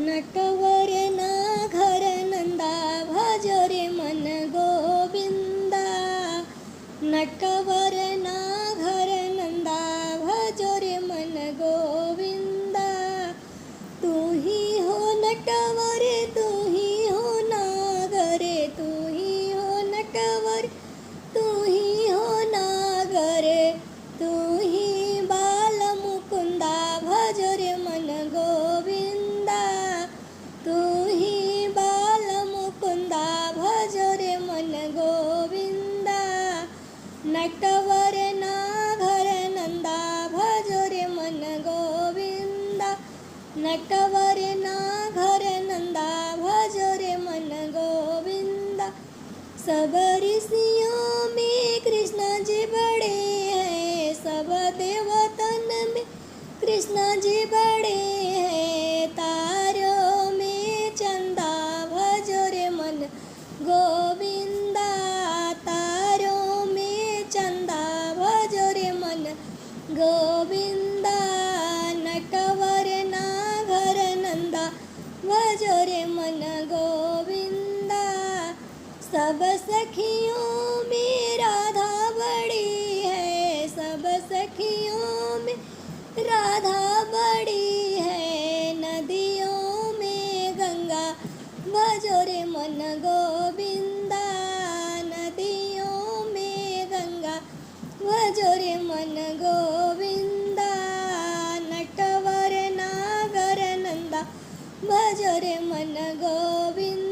नटवर नागर नंदा भज रे मन गोविंदा। नटवर नागर नंदा भज रे मन गोविंदा। तू ही हो नटवर तू ही हो नागर, तू ही हो नटवर तू ही हो नागर, तू ही बाल मुकुंदा भज रे मन गोविंदा। तू ही बाल मुकुंदा भज रे मन गोविंदा। नटवर नागर नंदा भज रे मन गोविंदा। नटवर नागर नंदा भज रे मन गोविंदा। सब ऋषियों में कृष्ण जी बड़े हैं, सब देवतन में कृष्ण जी बड़े हैं। तारों में चंदा भज रे मन गोविंदा। तारों में चंदा भज रे मन गोविंदा। नटवर नागर नंदा भज रे मन गोविंदा। सब सखियों में राधा बड़ी है, सब सखियों में राधा बड़ी है। नदियों में गंगा भज रे मन गोविंदा। नदियों में गंगा भज रे मन गोविंदा। नटवर नागर नंदा भज रे मन गोविंदा।